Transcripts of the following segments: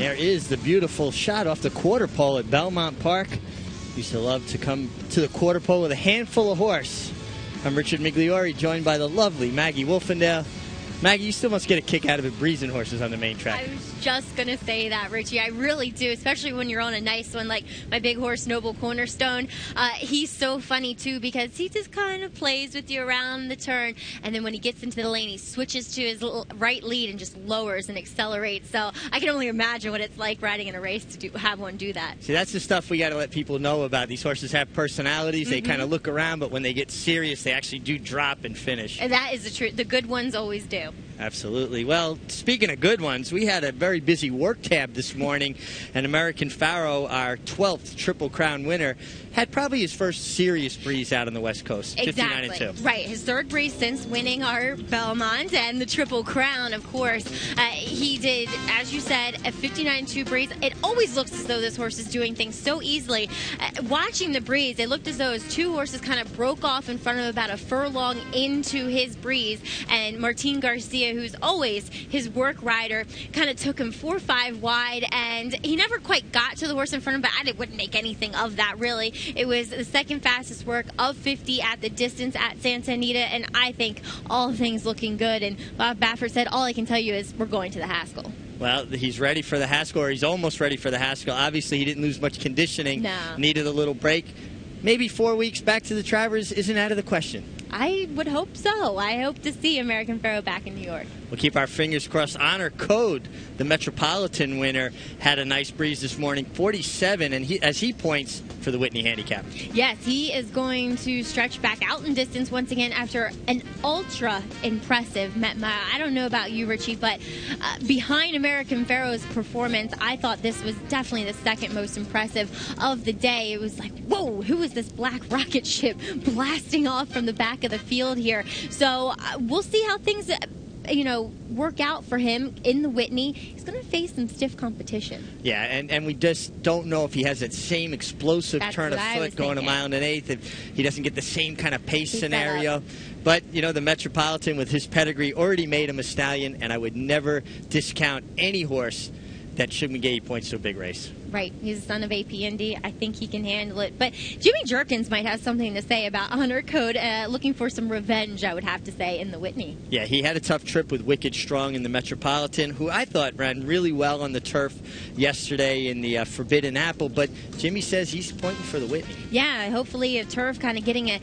there is the beautiful shot off the quarter pole at Belmont Park. Used to love to come to the quarter pole with a handful of horse. I'm Richard Migliore, joined by the lovely Maggie Wolfendale. Maggie, you still must get a kick out of it breezing horses on the main track. I was just going to say that, Richie. I really do, especially when you're on a nice one like my big horse, Noble Cornerstone. He's so funny, too, because he just kind of plays with you around the turn. And then when he gets into the lane, he switches to his right lead and just lowers and accelerates. So I can only imagine what it's like riding in a race to have one do that. See, that's the stuff we got to let people know about. These horses have personalities. They kind of look around, but when they get serious, they actually do drop and finish. And that is the truth. The good ones always do. Absolutely. Well, speaking of good ones, we had a very busy work tab this morning, and American Pharoah, our 12th Triple Crown winner, had probably his first serious breeze out on the West Coast. Exactly. 59-2. Right. His third breeze since winning our Belmont and the Triple Crown, of course. He did, as you said, a 59-2 breeze. It always looks as though this horse is doing things so easily. Watching the breeze, it looked as though his two horses kind of broke off in front of him about a furlong into his breeze, and Martin Garcia, who's always his work rider, kind of took him 4-5 wide, and he never quite got to the horse in front of him, but I wouldn't make anything of that, really. It was the second fastest work of 50 at the distance at Santa Anita, and I think all things looking good. And Bob Baffert said, all I can tell you is we're going to the Haskell. Well, he's ready for the Haskell, or he's almost ready for the Haskell. Obviously, he didn't lose much conditioning. No. Needed a little break. Maybe 4 weeks back to the Travers isn't out of the question. I would hope so. I hope to see American Pharoah back in New York. We'll keep our fingers crossed. Honor Code, the Metropolitan winner, had a nice breeze this morning, 47, and as he points for the Whitney Handicap. Yes, he is going to stretch back out in distance once again after an ultra impressive Met Mile. I don't know about you, Richie, but behind American Pharoah's performance, I thought this was definitely the second most impressive of the day. It was like, whoa, who is this black rocket ship blasting off from the back of the field here? So we'll see how things work out for him in the Whitney. He's going to face some stiff competition. Yeah, and we just don't know if he has that same explosive turn of foot going a mile and an eighth, if he doesn't get the same kind of pace scenario. But, the Metropolitan with his pedigree already made him a stallion, and I would never discount any horse that shouldn't get 8 points to a big race. Right. He's the son of AP&D. I think he can handle it. But Jimmy Jerkins might have something to say about Honor Code. Looking for some revenge, I would have to say, in the Whitney. Yeah, he had a tough trip with Wicked Strong in the Metropolitan, who I thought ran really well on the turf yesterday in the Forbidden Apple. But Jimmy says he's pointing for the Whitney. Yeah, hopefully a turf kind of getting a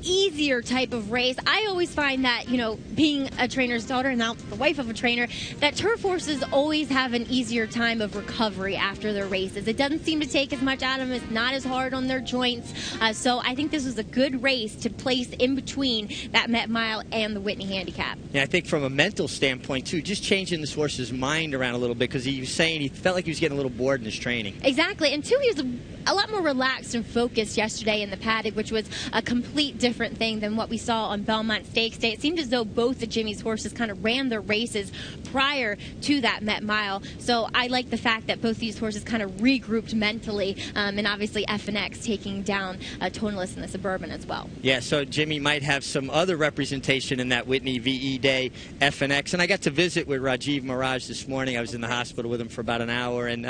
easier type of race. I always find that, being a trainer's daughter and now the wife of a trainer, that turf horses always have an easier time of recovery after their races. It doesn't seem to take as much out of them. It's not as hard on their joints. So I think this was a good race to place in between that Met Mile and the Whitney Handicap. Yeah, I think from a mental standpoint, too, just changing this horse's mind around a little bit, because he was saying he felt like he was getting a little bored in his training. Exactly. And two, he was a lot more relaxed and focused yesterday in the paddock, which was a complete different thing than what we saw on Belmont Stakes Day. It seemed as though both of Jimmy's horses kind of ran their races prior to that Met Mile. So I like the fact that both these horses kind of regrouped mentally, and obviously FNX taking down Tonalist in the Suburban as well. Yeah, so Jimmy might have some other representation in that Whitney VE Day FNX. And I got to visit with Rajiv Maharaj this morning. I was in the hospital with him for about an hour. And,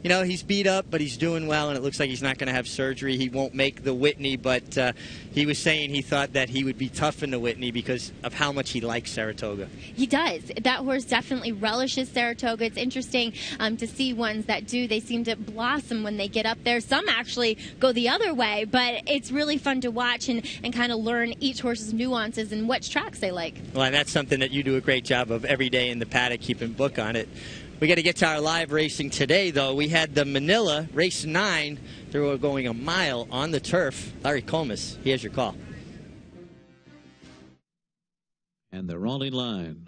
he's beat up, but he's doing well, and it looks like he's not going to have surgery. He won't make the Whitney, but he was saying he thought that he would be tough in the Whitney because of how much he likes Saratoga. He does. That horse definitely relishes Saratoga. It's interesting to see ones that do. They seem to blossom when they get up there. Some actually go the other way, but it's really fun to watch and kind of learn each horse's nuances and which tracks they like. Well, and that's something that you do a great job of every day in the paddock, keeping book on it. We got to get to our live racing today, though. We had the Manila, race 9. They were going a mile on the turf. Larry Comas, here's your call. And they're all in line.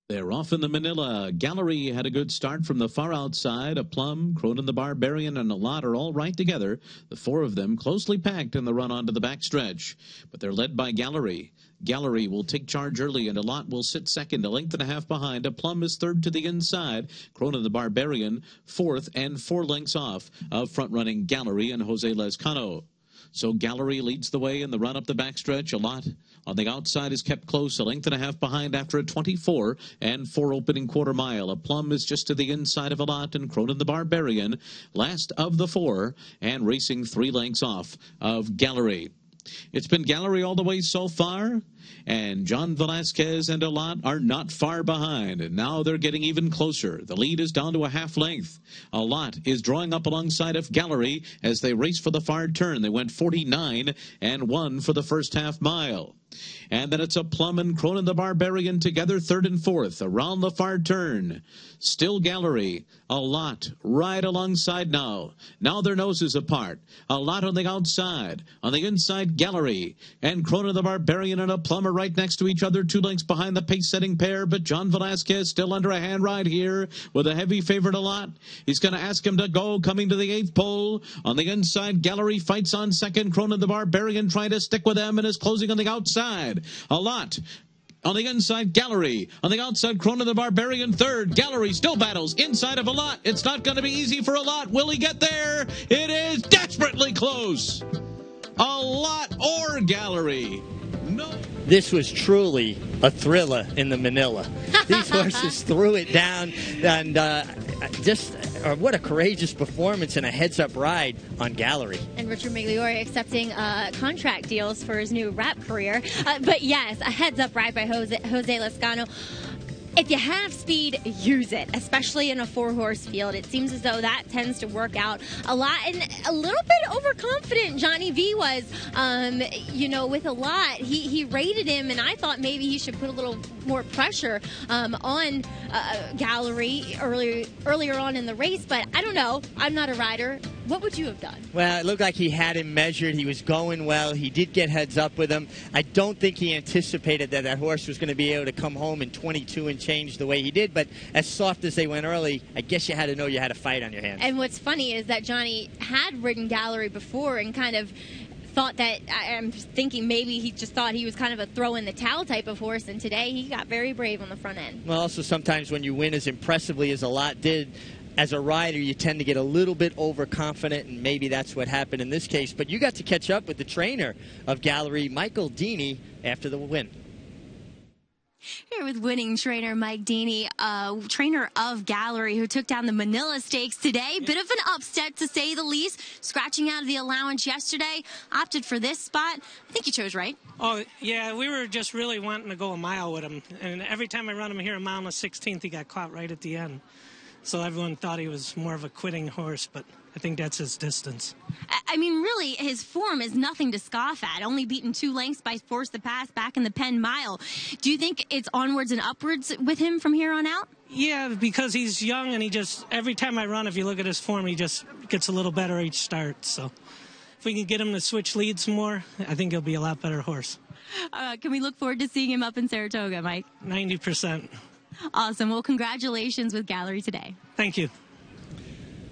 They're off in the Manila. Gallery had a good start from the far outside. A Plum, Cronin the Barbarian, and a Lot are all right together. The four of them closely packed in the run onto the backstretch. But they're led by Gallery. Gallery will take charge early, and a Lot will sit second, a length and a half behind. A Plum is third to the inside. Cronin the Barbarian fourth, and 4 lengths off of front-running Gallery and Jose Lezcano. So Gallery leads the way in the run up the backstretch. A Lot on the outside is kept close, a length and a half behind after a 24 and 4 opening quarter mile. A Plum is just to the inside of A Lot, and Cronin the Barbarian last of the 4 and racing 3 lengths off of Gallery. It's been Gallery all the way so far, and John Velasquez and A Lot are not far behind, and now they're getting even closer. The lead is down to a half length. A Lot is drawing up alongside of Gallery as they race for the far turn. They went 49 and 1 for the first half mile. And then it's a Plum and Cronin the Barbarian together, 3rd and 4th, around the far turn. Still Gallery. A Lot right alongside now. Now their noses apart. A Lot on the outside. On the inside, Gallery. And Cronin the Barbarian and a Plum are right next to each other, 2 lengths behind the pace-setting pair. But John Velasquez still under a hand ride here with a heavy favorite A Lot. He's going to ask him to go, coming to the 8th pole. On the inside, Gallery fights on second. Cronin the Barbarian trying to stick with them and is closing on the outside. A Lot on the inside, Gallery. On the outside, Cronin the Barbarian 3rd. Gallery still battles inside of A Lot. It's not going to be easy for A Lot. Will he get there? It is desperately close. A Lot or Gallery. No. This was truly a thriller in the Manila. These horses threw it down, and what a courageous performance and a heads-up ride on Gallery. And Richard Migliore accepting contract deals for his new rap career. But yes, a heads-up ride by Jose Lezcano. If you have speed, use it, especially in a 4-horse field. It seems as though that tends to work out a lot, and a little bit overconfident Johnny V was, with A Lot. He rated him, and I thought maybe he should put a little more pressure on Gallery earlier on in the race, but I don't know. I'm not a rider. What would you have done? Well, it looked like he had him measured. He was going well. He did get heads up with him. I don't think he anticipated that horse was going to be able to come home in 22 and change the way he did, but as soft as they went early, I guess you had to know you had a fight on your hands. And what's funny is that Johnny had ridden Gallery before and kind of thought that, I'm thinking maybe he just thought he was kind of a throw-in-the-towel type of horse, and today he got very brave on the front end. Well, also sometimes when you win as impressively as A Lot did, as a rider, you tend to get a little bit overconfident, and maybe that's what happened in this case. But you got to catch up with the trainer of Gallery, Michael Deeney, after the win. Here with winning trainer Mike Deeney, trainer of Gallery, who took down the Manila Stakes today. Bit of an upset, to say the least. Scratching out of the allowance yesterday. Opted for this spot. I think you chose right. Oh, yeah, we were just really wanting to go a mile with him. And every time I run him here a mile and a 16th, he got caught right at the end. So everyone thought he was more of a quitting horse, but I think that's his distance. I mean, really, his form is nothing to scoff at. Only beaten 2 lengths by Force the Pass back in the Penn Mile. Do you think it's onwards and upwards with him from here on out? Yeah, because he's young, and every time I run, if you look at his form, he just gets a little better each start. So if we can get him to switch leads more, I think he'll be a lot better horse. Can we look forward to seeing him up in Saratoga, Mike? 90%. Awesome. Well, congratulations with Gallery today. Thank you.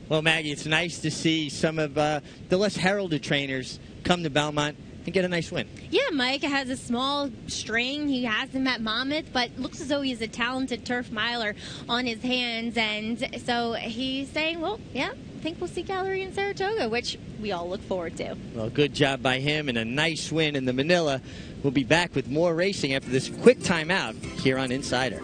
Well, Maggie, it's nice to see some of the less heralded trainers come to Belmont and get a nice win. Yeah, Mike has a small string. He has him at Monmouth, but looks as though he's a talented turf miler on his hands. And so he's saying, well, yeah, I think we'll see Gallery in Saratoga, which we all look forward to. Well, good job by him and a nice win in the Manila. We'll be back with more racing after this quick timeout here on Insider.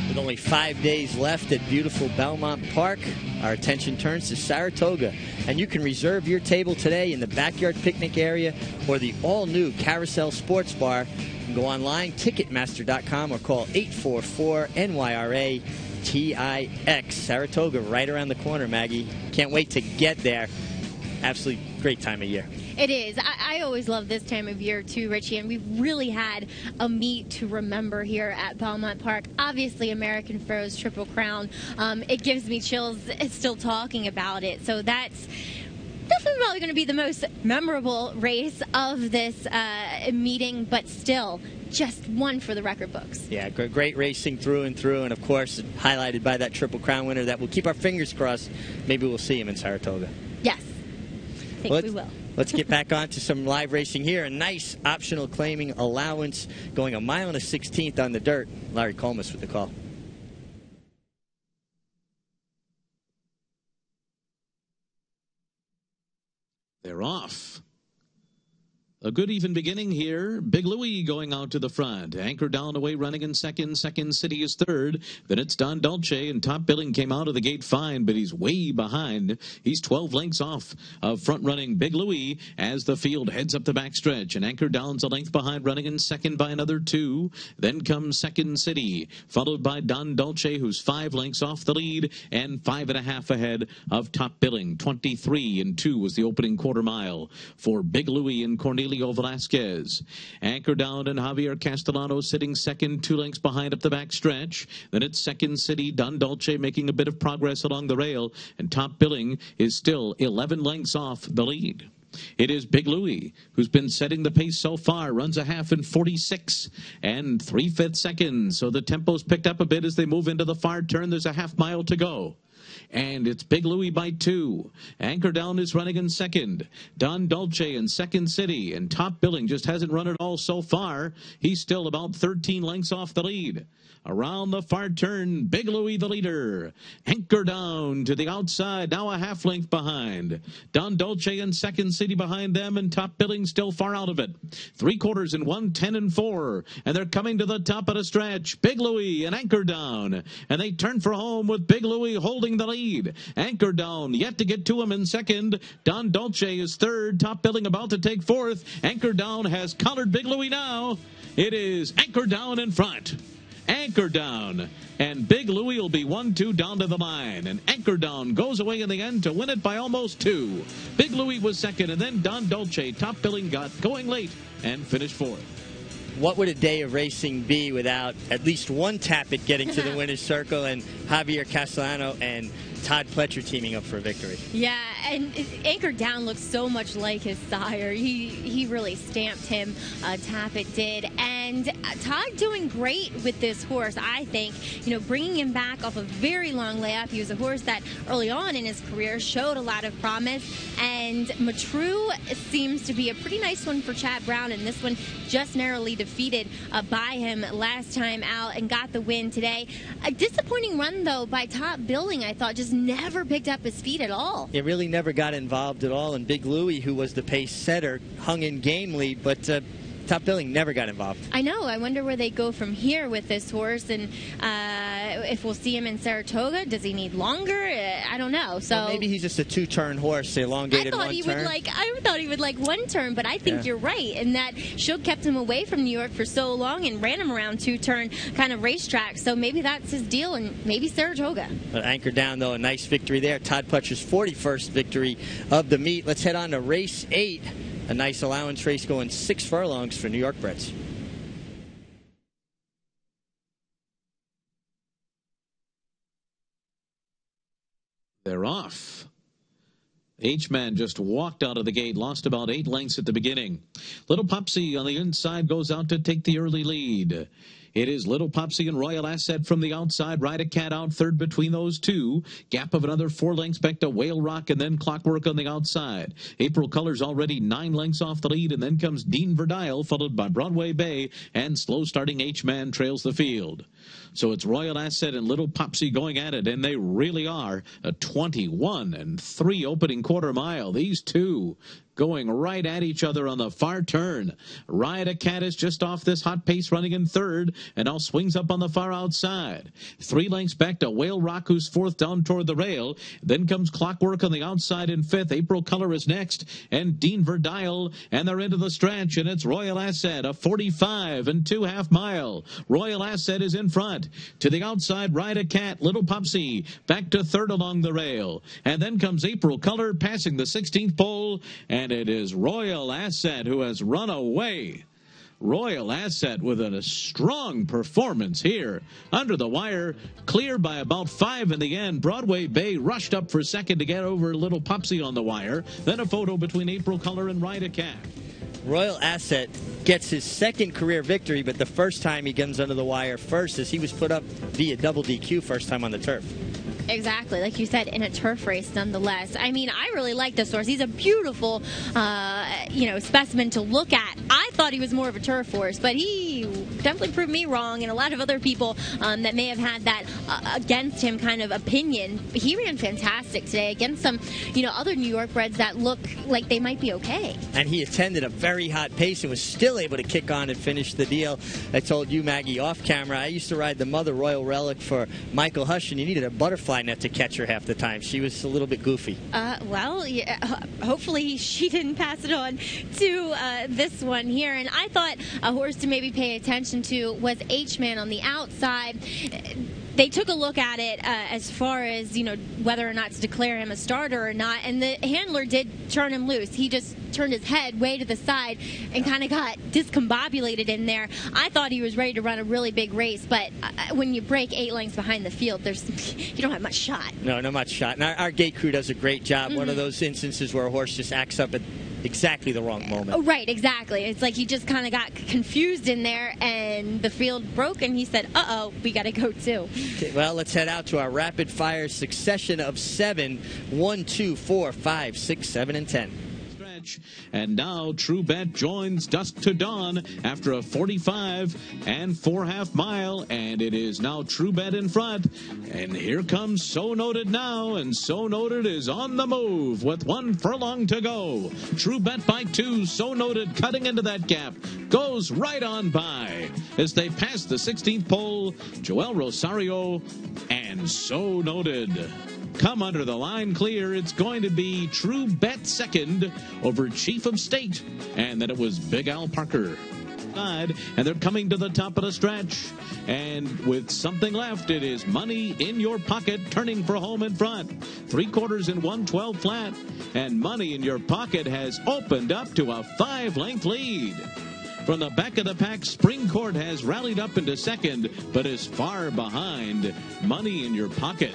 With only 5 days left at beautiful Belmont Park, our attention turns to Saratoga. And you can reserve your table today in the backyard picnic area or the all-new Carousel Sports Bar. You can go online, Ticketmaster.com, or call 844-NYRA-TIX. Saratoga, right around the corner, Maggie. Can't wait to get there. Absolutely great time of year. It is. I always love this time of year too, Richie, and we've really had a meet to remember here at Belmont Park. Obviously, American Pharoah's Triple Crown. It gives me chills still talking about it. So that's definitely probably going to be the most memorable race of this meeting, but still, just one for the record books. Yeah, great racing through and through, and of course, highlighted by that Triple Crown winner that we'll keep our fingers crossed. Maybe we'll see him in Saratoga. Yes. I think we will. Let's get back on to some live racing here. A nice optional claiming allowance going 1 1/16 on the dirt. Larry Colmus with the call. They're off. A good even beginning here. Big Louie going out to the front. Anchor Down away running in second. Second City is third. Then it's Don Dolce, and Top Billing came out of the gate fine, but he's way behind. He's 12 lengths off of front-running Big Louie as the field heads up the backstretch. And Anchor Down's a length behind, running in second by another 2. Then comes Second City, followed by Don Dolce, who's 5 lengths off the lead and 5.5 ahead of Top Billing. 23-2 was the opening quarter mile for Big Louie and Cornelius Velasquez. Anchor Down and Javier Castellano sitting second, 2 lengths behind up the back stretch. Then it's Second City, Don Dolce making a bit of progress along the rail, and Top Billing is still 11 lengths off the lead. It is Big Louie who's been setting the pace so far, runs a half in 46 and 3/5 seconds. So the tempo's picked up a bit as they move into the far turn. There's a half mile to go. And it's Big Louie by 2. Anchor Down is running in second. Don Dolce in Second City. And Top Billing just hasn't run it all so far. He's still about 13 lengths off the lead. Around the far turn, Big Louie the leader. Anchor Down to the outside, now a half length behind. Don Dolce and Second City behind them, and Top Billing still far out of it. 3/4 in 1, 10-4. And they're coming to the top of the stretch. Big Louie and Anchor Down. And they turn for home with Big Louie holding the lead. Anchor Down yet to get to him in second. Don Dolce is third. Top Billing about to take fourth. Anchor Down has collared Big Louie now. It is Anchor Down in front. Anchor Down, and Big Louie will be 1-2 down to the line, and Anchor Down goes away in the end to win it by almost 2. Big Louie was second, and then Don Dolce, Top Billing, got going late and finished fourth. What would a day of racing be without at least one Tappet getting to the winner's circle and Javier Castellano and Todd Pletcher teaming up for a victory? Yeah, and Anchor Down looks so much like his sire. He really stamped him, Tappet did. And Todd doing great with this horse, I think. You know, bringing him back off a very long layoff. He was a horse that early on in his career showed a lot of promise. And Matru seems to be a pretty nice one for Chad Brown, and this one just narrowly defeated by him last time out and got the win today. A disappointing run, though, by Top Billing, I thought. Just never picked up his feet at all. It really never got involved at all, and Big Louie, who was the pace setter, hung in gamely, but Top Billing never got involved. I know. I wonder where they go from here with this horse, and if we'll see him in Saratoga. Does he need longer? I don't know. So well, maybe he's just a 2-turn horse, elongated one turn. I thought he would like one turn, but I think you're right, and that Shug kept him away from New York for so long and ran him around 2-turn kind of racetrack. So maybe that's his deal, and maybe Saratoga. Anchor Down, though, a nice victory there. Todd Pletcher's 41st victory of the meet. Let's head on to race 8. A nice allowance race going 6 furlongs for New York breds. They're off. H-Man just walked out of the gate, lost about 8 lengths at the beginning. Little Popsy on the inside goes out to take the early lead. It is Little Popsy and Royal Asset from the outside. Ride a Cat out third between those two. Gap of another 4 lengths back to Whale Rock, and then Clockwork on the outside. April Colors already 9 lengths off the lead, and then comes Dean Verdile, followed by Broadway Bay, and slow starting H-Man trails the field. So it's Royal Asset and Little Popsy going at it, and they really are a 21-3 opening quarter mile. These two going right at each other on the far turn. Ride a Cat is just off this hot pace, running in third, and now swings up on the far outside. 3 lengths back to Whale Rock, who's fourth down toward the rail. Then comes Clockwork on the outside in fifth. April Color is next, and Dean Verdile, and they're into the stretch, and it's Royal Asset, a 45-2 half mile. Royal Asset is in front. To the outside, Ride a Cat, Little Popsy, back to third along the rail. And then comes April Color, passing the 16th pole, and it is Royal Asset who has run away. Royal Asset with a strong performance here. Under the wire, clear by about 5 in the end. Broadway Bay rushed up for second to get over Little Popsy on the wire. Then a photo between April Color and Ride a Cat. Royal Asset gets his second career victory, but the first time he comes under the wire first, as he was put up via double DQ first time on the turf. Exactly, like you said, in a turf race nonetheless. I mean, I really like this horse. He's a beautiful, specimen to look at. I thought he was more of a turf horse, but he definitely proved me wrong, and a lot of other people that may have had that against him kind of opinion. He ran fantastic today against some, other New York breds that look like they might be okay. And he attended a very hot pace and was still able to kick on and finish the deal. I told you, Maggie, off camera, I used to ride the Mother Royal Relic for Michael Hush, and you needed a butterfly net to catch her half the time. She was a little bit goofy. Hopefully she didn't pass it on to this one here. And I thought a horse to maybe pay attention to was H-Man on the outside. They took a look at it as far as, whether or not to declare him a starter or not, and the handler did turn him loose. He just turned his head way to the side and kind of got discombobulated in there. I thought he was ready to run a really big race, but when you break 8 lengths behind the field, you don't have much shot. No, not much shot. And our gate crew does a great job. Mm-hmm. One of those instances where a horse just acts up at exactly the wrong moment. Oh, right, exactly. It's like he just kind of got confused in there, and the field broke, and he said, uh-oh, we got to go too. Okay, well, let's head out to our rapid-fire succession of 7. 1, 2, 4, 5, 6, 7, and 10. And now True Bet joins Dusk to Dawn after a 45 and 4.5 mile, and it is now True Bet in front. And here comes So Noted now, and So Noted is on the move with 1 furlong to go. True Bet by 2, So Noted cutting into that gap, goes right on by as they pass the 16th pole. Joel Rosario and So Noted come under the line clear. It's going to be True Bet second over Chief of State, and then it was Big Al Parker. And they're coming to the top of the stretch, and with something left, it is Money in Your Pocket turning for home in front. 3/4 and 112 flat, and Money in Your Pocket has opened up to a 5-length lead. From the back of the pack, Spring Court has rallied up into second, but is far behind Money in Your Pocket.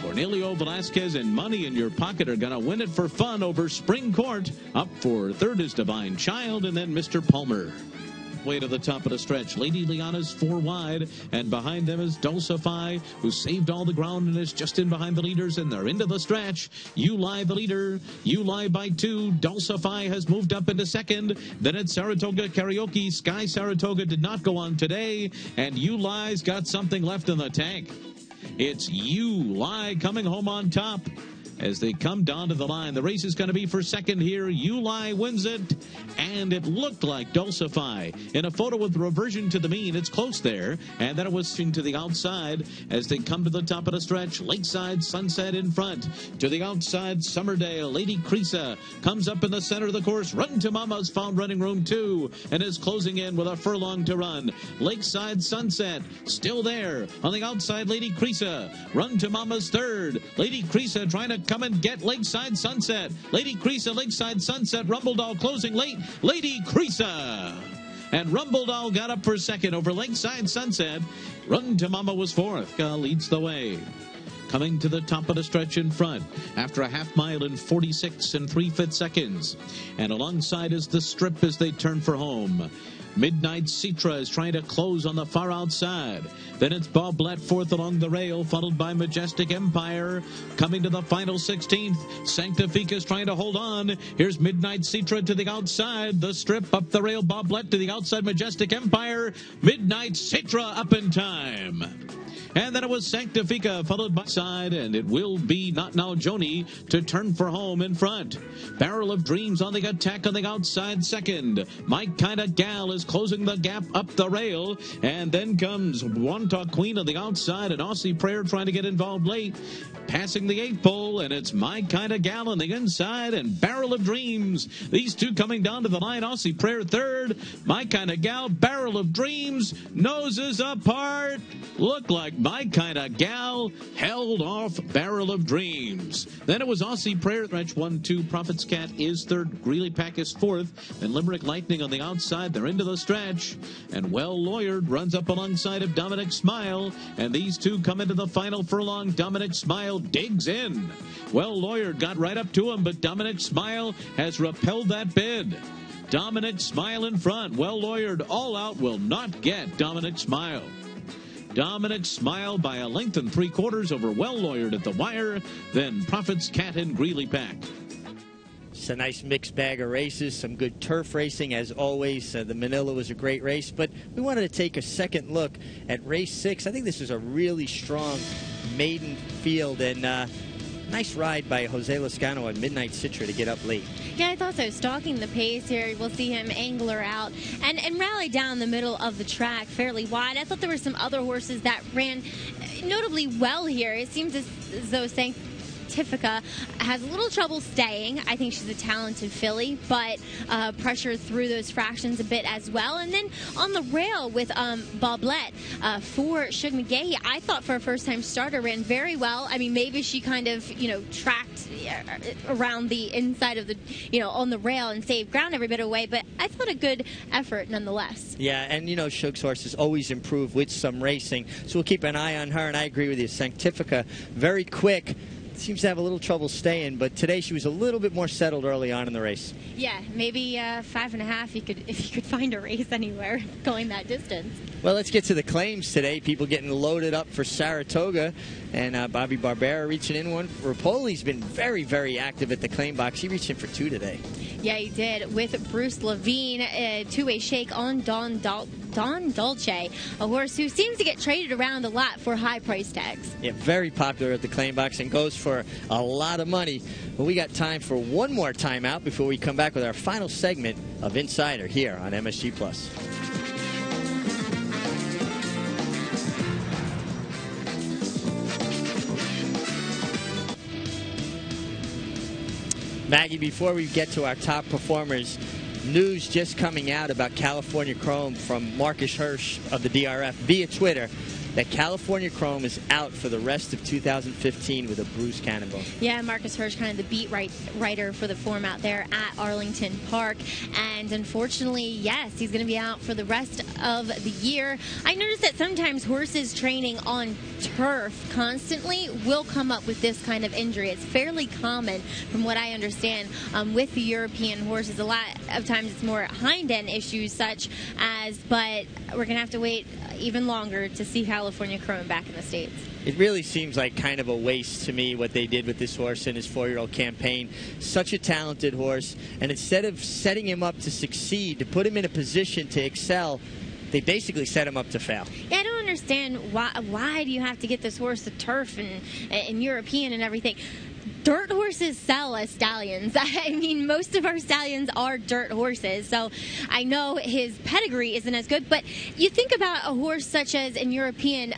Cornelio Velasquez and Money in Your Pocket are going to win it for fun over Spring Court. Up for third is Divine Child, and then Mr. Palmer. Way to the top of the stretch. Lady Liana's 4 wide, and behind them is Dulcify, who saved all the ground and is just in behind the leaders, and they're into the stretch. You Lie the leader. You Lie by 2. Dulcify has moved up into second. Then it's Saratoga Karaoke. Sky Saratoga did not go on today, and You Lie's got something left in the tank. It's You Lie coming home on top as they come down to the line. The race is going to be for second here. You Lie wins it, and it looked like Dulcify. In a photo with reversion to the mean, it's close there, and then it was to the outside as they come to the top of the stretch. Lakeside Sunset in front. To the outside, Summerdale. Lady Creasa comes up in the center of the course. Run to Mama's found running room 2 and is closing in with a furlong to run. Lakeside Sunset still there. On the outside, Lady Creasa. Run to Mama's third. Lady Creasa trying to come and get Lakeside Sunset. Lady Creasa, Lakeside Sunset, Rumbledoll closing late. Lady Creasa. And Rumbledoll got up for second over Lakeside Sunset. Run to Mama was fourth. Leads the way. Coming to the top of the stretch in front after a half mile in 46 and 3/5 seconds. And alongside is the Strip as they turn for home. Midnight Citra is trying to close on the far outside. Then it's Boblette fourth along the rail, followed by Majestic Empire. Coming to the final 16th, Sanctifica is trying to hold on. Here's Midnight Citra to the outside. The Strip up the rail, Boblette to the outside, Majestic Empire. Midnight Citra up in time. And then it was Sanctifica, followed by side, and it will be Not Now Joni to turn for home in front. Barrel of Dreams on the attack on the outside second. My Kinda Gal is closing the gap up the rail, and then comes Wantalk Queen on the outside, and Aussie Prayer trying to get involved late. Passing the 8th pole, and it's My Kinda Gal on the inside, and Barrel of Dreams. These two coming down to the line. Aussie Prayer third. My Kinda Gal, Barrel of Dreams, noses apart. Look like My Kinda Gal held off Barrel of Dreams. Then it was Aussie Prayer. Stretch 1-2. Prophet's Cat is third. Greeley Pack is fourth. And Limerick Lightning on the outside. They're into the stretch. And Well Lawyered runs up alongside of Dominic Smile. And these two come into the final furlong. Dominic Smile digs in. Well Lawyered got right up to him, but Dominic Smile has repelled that bid. Dominic Smile in front. Well Lawyered all out will not get Dominic Smile. Dominic smiled by a length and 3/4 over Well Lawyered at the wire, then Prophet's Cat and Greeley Pack. It's a nice mixed bag of races, some good turf racing as always. The Manila was a great race, but we wanted to take a second look at race 6. I think this was a really strong maiden field, and nice ride by Jose Lascano on Midnight Citra to get up late. Yeah, I thought so. Stalking the pace here, we'll see him angle her out and rally down the middle of the track fairly wide. I thought there were some other horses that ran notably well here. It seems as though Sanctifica has a little trouble staying. I think she's a talented filly, but pressure through those fractions a bit as well. And then on the rail with Boblet for Shug McGahee, I thought for a first-time starter ran very well. I mean, maybe she kind of, tracked around the inside of the, on the rail and saved ground every bit of way, but I thought a good effort nonetheless. Yeah, and Shug's horses always improve with some racing, so we'll keep an eye on her, and I agree with you. Sanctifica, very quick. Seems to have a little trouble staying, but today she was a little bit more settled early on in the race. Yeah, maybe 5.5 if you could find a race anywhere going that distance. Well, let's get to the claims today. People getting loaded up for Saratoga, and Bobby Barbera reaching in one. Rapoli's been very, very active at the claim box. He reached in for 2 today. Yeah, he did, with Bruce Levine, two-way shake on Don Dolce, a horse who seems to get traded around a lot for high price tags. Yeah, very popular at the claim box and goes for a lot of money. But we got time for one more timeout before we come back with our final segment of Insider here on MSG Plus. Maggie, before we get to our top performers, news just coming out about California Chrome from Marcus Hirsch of the DRF via Twitter that California Chrome is out for the rest of 2015 with a bruised cannonbone. Yeah, Marcus Hirsch, kind of the beat writer for the form out there at Arlington Park. And unfortunately, yes, he's going to be out for the rest of the year. I noticed that sometimes horses training on turf constantly will come up with this kind of injury. It's fairly common from what I understand with the European horses. A lot of times it's more hind end issues such as, but we're going to have to wait even longer to see California Chrome back in the States. It really seems like kind of a waste to me what they did with this horse in his 4-year-old campaign. Such a talented horse, and instead of setting him up to succeed, to put him in a position to excel, they basically set him up to fail. Yeah, I don't understand why do you have to get this horse to turf and European and everything. Dirt horses sell as stallions. I mean, most of our stallions are dirt horses, so I know his pedigree isn't as good, but you think about a horse such as in European,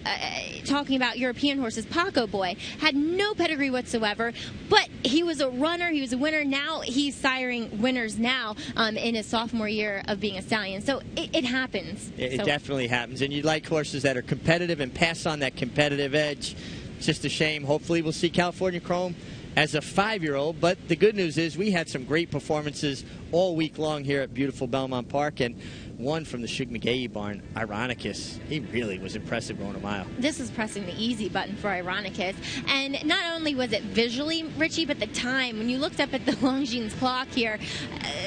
talking about European horses, Paco Boy had no pedigree whatsoever, but he was a runner, he was a winner. Now he's siring winners now in his sophomore year of being a stallion, so it happens. It definitely happens, and you like horses that are competitive and pass on that competitive edge. It's just a shame. Hopefully we'll see California Chrome as a 5-year-old, but the good news is we had some great performances all week long here at beautiful Belmont Park, and one from the Shug McGahee barn, Ironicus. He really was impressive going a mile. This was pressing the easy button for Ironicus, and not only was it visually, Richie, but the time. When you looked up at the Longines clock here,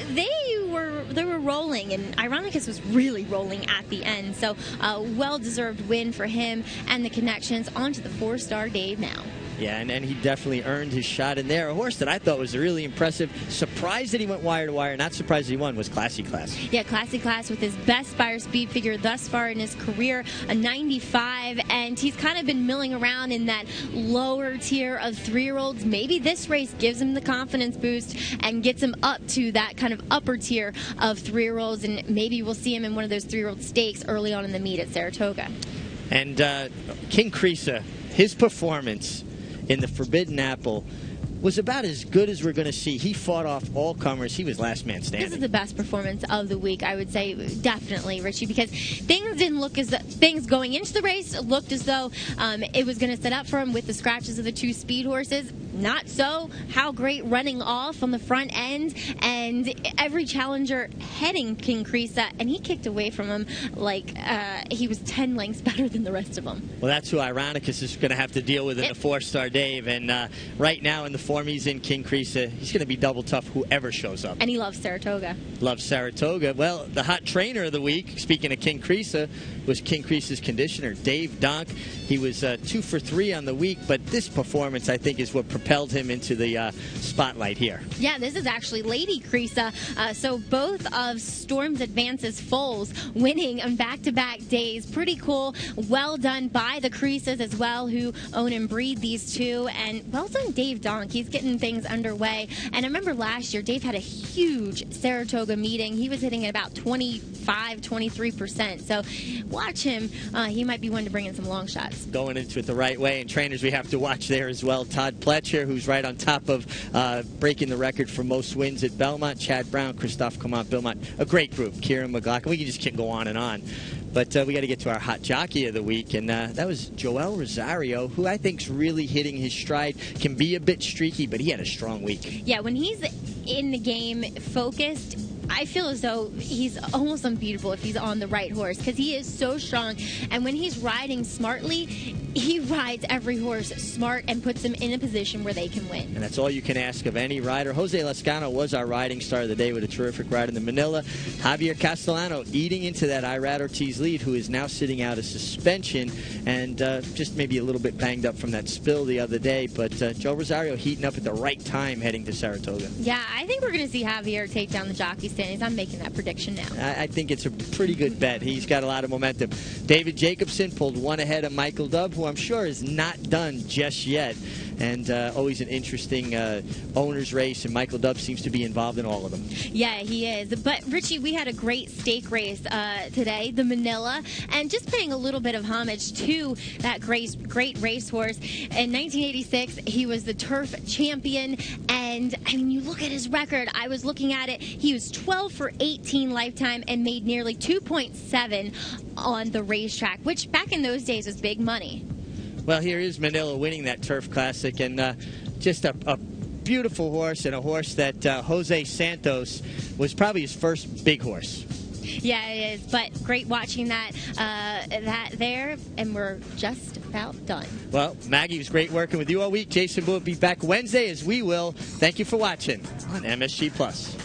they were rolling, and Ironicus was really rolling at the end, so a well-deserved win for him and the connections onto the 4-star Dave now. Yeah, and he definitely earned his shot in there. A horse that I thought was really impressive. Surprised that he went wire to wire. Not surprised that he won was Classy Class. Yeah, Classy Class with his best Spire speed figure thus far in his career, a 95, and he's kind of been milling around in that lower tier of 3-year-olds. Maybe this race gives him the confidence boost and gets him up to that kind of upper tier of 3-year-olds, and maybe we'll see him in one of those 3-year-old stakes early on in the meet at Saratoga. And King Creesa, his performance in the Forbidden Apple was about as good as we're going to see. He fought off all comers. He was last man standing. This is the best performance of the week, I would say, definitely, Richie, because things didn't look as things going into the race looked as though it was going to set up for him with the scratches of the 2 speed horses. Not so. How great running off on the front end, and every challenger heading King Creesa, and he kicked away from him like he was 10 lengths better than the rest of them. Well, that's who Ironicus is going to have to deal with in the 4-star Dave, and right now in the form he's in, King Creesa, he's going to be double tough whoever shows up. And he loves Saratoga. Loves Saratoga. Well, the hot trainer of the week, speaking of King Creesa, was King Creesa's conditioner, Dave Donk. He was 2 for 3 on the week, but this performance, I think, is what propelled him into the spotlight here. Yeah, this is actually Lady Creesa. So both of Storm's Advances foals winning on back-to-back days. Pretty cool. Well done by the Creesas as well, who own and breed these two. And well done, Dave Donk. He's getting things underway. And I remember last year, Dave had a huge Saratoga meeting. He was hitting at about 25, 23%. So watch him. He might be one to bring in some long shots. Going into it the right way. And trainers we have to watch there as well. Todd Pletcher, who's right on top of breaking the record for most wins at Belmont. Chad Brown, Christophe Comont, Belmont. A great group. Kieran McLaughlin. We can just go on and on. But we got to get to our hot jockey of the week, and that was Joel Rosario, who I think's really hitting his stride. Can be a bit streaky, but he had a strong week. Yeah, when he's in the game focused, I feel as though he's almost unbeatable if he's on the right horse, because he is so strong. And when he's riding smartly, he rides every horse smart and puts them in a position where they can win. And that's all you can ask of any rider. Jose Lascano was our riding star of the day with a terrific ride in the Manila. Javier Castellano eating into that Irad Ortiz lead, who is now sitting out a suspension and just maybe a little bit banged up from that spill the other day. But Joe Rosario heating up at the right time heading to Saratoga. Yeah, I think we're going to see Javier take down the jockey standings. I'm making that prediction now. I think it's a pretty good bet. He's got a lot of momentum. David Jacobson pulled one ahead of Michael Dubb, who I'm sure is not done just yet. And always an interesting owner's race, and Michael Dubb seems to be involved in all of them. Yeah, he is. But, Richie, we had a great stake race today, the Manila, and just paying a little bit of homage to that great racehorse. In 1986, he was the turf champion, and, I mean, you look at his record. I was looking at it. He was 12 for 18 lifetime and made nearly 2.7 on the racetrack, which back in those days was big money. Well, here is Manila winning that Turf Classic, and just a beautiful horse, and a horse that Jose Santos was probably his first big horse. Yeah, it is, but great watching that there, and we're just about done. Well, Maggie, it was great working with you all week. Jason will be back Wednesday, as we will. Thank you for watching on MSG Plus.